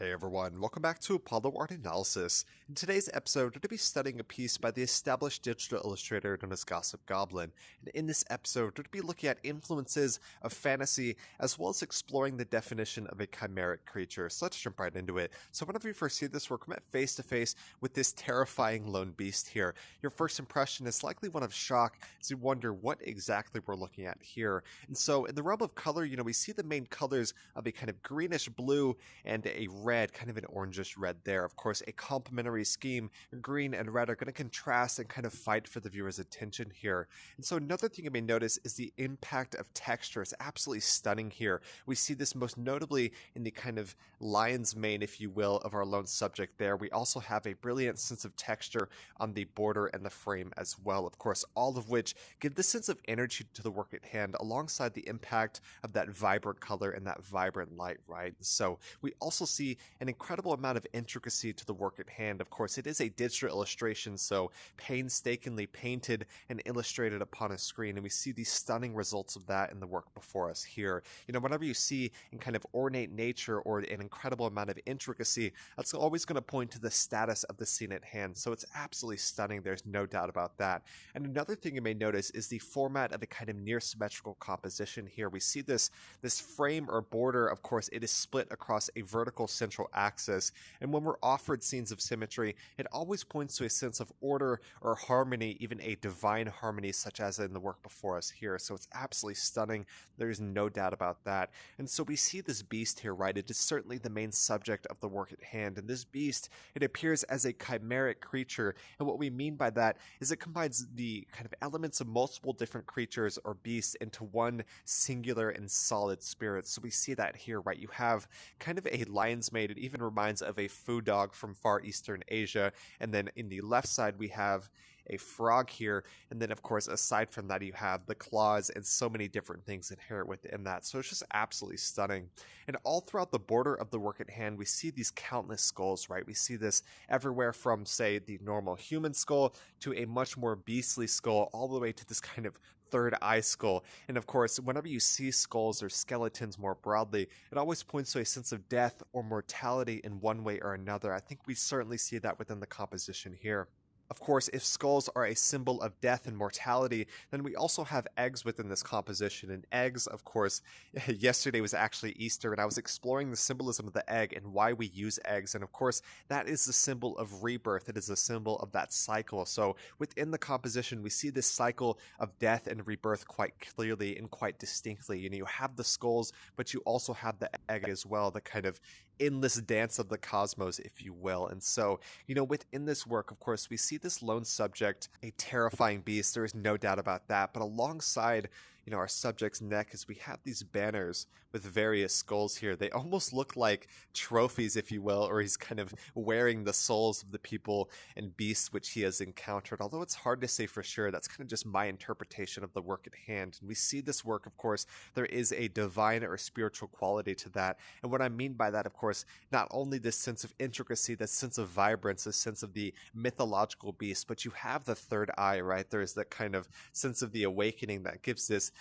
Hey everyone, welcome back to Apollo Art Analysis. In today's episode, we're going to be studying a piece by the established digital illustrator known as Gossip Goblin. And in this episode, we're going to be looking at influences of fantasy as well as exploring the definition of a chimeric creature. So let's jump right into it. So whenever you first see this work, we're met face to face with this terrifying lone beast here. Your first impression is likely one of shock as you wonder what exactly we're looking at here. And so in the realm of color, we see the main colors of a kind of greenish blue and a red, kind of an orangish red there. Of course, a complementary scheme. Green and red are going to contrast and kind of fight for the viewer's attention here. And so another thing you may notice is the impact of texture. It's absolutely stunning here. We see this most notably in the kind of lion's mane, if you will, of our lone subject there. We also have a brilliant sense of texture on the border and the frame as well. Of course, all of which give the sense of energy to the work at hand alongside the impact of that vibrant color and that vibrant light, right? So we also see an incredible amount of intricacy to the work at hand. Of course, it is a digital illustration, so painstakingly painted and illustrated upon a screen, and we see the stunning results of that in the work before us here. Whenever you see in kind of ornate nature or an incredible amount of intricacy, that's always going to point to the status of the scene at hand. So it's absolutely stunning. There's no doubt about that. And another thing you may notice is the format of a kind of near-symmetrical composition here. We see this frame or border. Of course, it is split across a vertical central axis, and when we're offered scenes of symmetry, it always points to a sense of order or harmony, even a divine harmony, such as in the work before us here. So it's absolutely stunning. There's no doubt about that. And so we see this beast here, right? It is certainly the main subject of the work at hand, and this beast, it appears as a chimeric creature, and what we mean by that is it combines the kind of elements of multiple different creatures or beasts into one singular and solid spirit. So we see that here, right? You have kind of a lion's mane. It even reminds of a foo dog from far eastern Asia. And then in the left side, we have a frog here. And then, of course, aside from that, you have the claws and so many different things inherent within that. So it's just absolutely stunning. And all throughout the border of the work at hand, we see these countless skulls, right? We see this everywhere from, say, the normal human skull to a much more beastly skull, all the way to this kind of third eye skull. And of course, whenever you see skulls or skeletons more broadly, it always points to a sense of death or mortality in one way or another. I think we certainly see that within the composition here. Of course, if skulls are a symbol of death and mortality, then we also have eggs within this composition. And eggs, of course, yesterday was actually Easter, and I was exploring the symbolism of the egg and why we use eggs. And of course, that is the symbol of rebirth. It is a symbol of that cycle. So within the composition, we see this cycle of death and rebirth quite clearly and quite distinctly. You have the skulls, but you also have the egg as well, the kind of endless dance of the cosmos, if you will. And so, within this work, of course, we see this lone subject, a terrifying beast. There is no doubt about that. But alongside, our subject's neck, as we have these banners with various skulls here. They almost look like trophies, if you will, or he's kind of wearing the souls of the people and beasts which he has encountered. Although it's hard to say for sure, that's kind of just my interpretation of the work at hand. And we see this work, of course, there is a divine or spiritual quality to that. And what I mean by that, of course, not only this sense of intricacy, this sense of vibrance, this sense of the mythological beast, but you have the third eye, right? There's that kind of sense of the awakening that gives this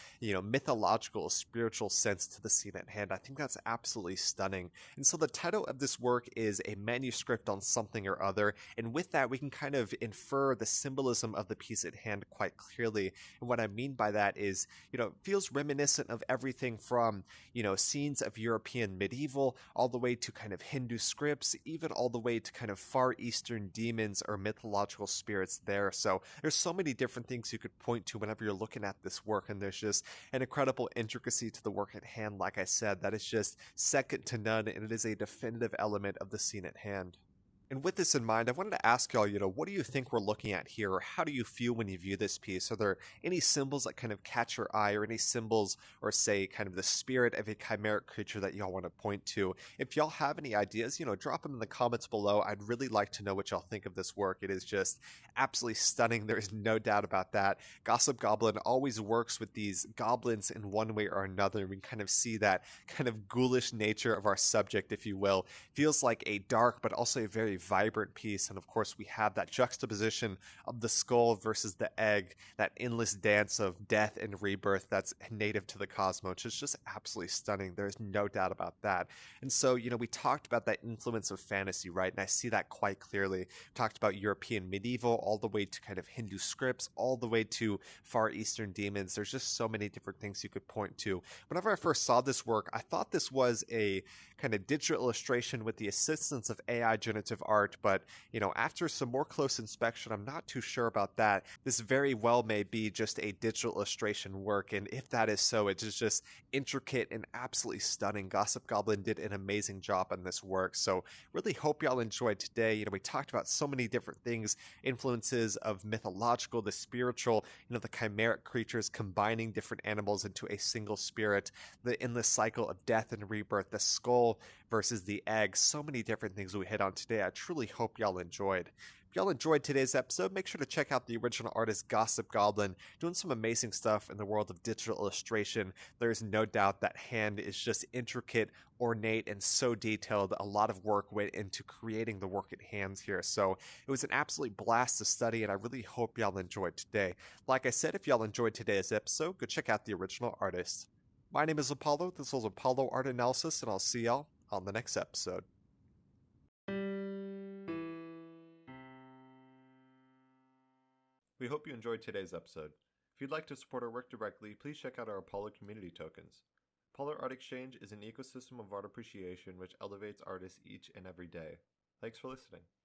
mythological, spiritual sense to the scene at hand. I think that's absolutely stunning. And so the title of this work is A Manuscript on Something or Other. And with that, we can kind of infer the symbolism of the piece at hand quite clearly. And what I mean by that is, it feels reminiscent of everything from, scenes of European medieval, all the way to kind of Hindu scripts, even all the way to kind of Far Eastern demons or mythological spirits there. So there's so many different things you could point to whenever you're looking at this work, and there's just an incredible intricacy to the work at hand, like I said, that is just second to none, and it is a definitive element of the scene at hand. And with this in mind, I wanted to ask y'all, what do you think we're looking at here, or how do you feel when you view this piece? Are there any symbols that kind of catch your eye, or any symbols, or say, kind of the spirit of a chimeric creature that y'all want to point to? If y'all have any ideas, drop them in the comments below. I'd really like to know what y'all think of this work. It is just absolutely stunning. There is no doubt about that. Gossip Goblin always works with these goblins in one way or another. We can kind of see that kind of ghoulish nature of our subject, if you will. Feels like a dark, but also a very vibrant piece. And of course, we have that juxtaposition of the skull versus the egg, that endless dance of death and rebirth that's native to the cosmos. It's just absolutely stunning. There's no doubt about that. And so, we talked about that influence of fantasy, right? And I see that quite clearly. We talked about European medieval, all the way to kind of Hindu scripts, all the way to Far Eastern demons. There's just so many different things you could point to. Whenever I first saw this work, I thought this was a kind of digital illustration with the assistance of AI generative art, but after some more close inspection, I'm not too sure about that. This very well may be just a digital illustration work, and if that is so, it is just intricate and absolutely stunning. Gossip Goblin did an amazing job on this work, so really hope y'all enjoyed today. We talked about so many different things, influences of mythological, the spiritual, the chimeric creatures combining different animals into a single spirit, the endless cycle of death and rebirth, the skull versus the egg, so many different things we hit on today. I truly hope y'all enjoyed. If y'all enjoyed today's episode, make sure to check out the original artist Gossip Goblin, doing some amazing stuff in the world of digital illustration. There's no doubt that hand is just intricate, ornate, and so detailed. A lot of work went into creating the work at hands here. So it was an absolute blast to study, and I really hope y'all enjoyed today. Like I said, if y'all enjoyed today's episode, go check out the original artist. My name is Apollo. This was Apollo Art Analysis, and I'll see y'all on the next episode. We hope you enjoyed today's episode. If you'd like to support our work directly, please check out our Apollo community tokens. Apollo Art Exchange is an ecosystem of art appreciation which elevates artists each and every day. Thanks for listening.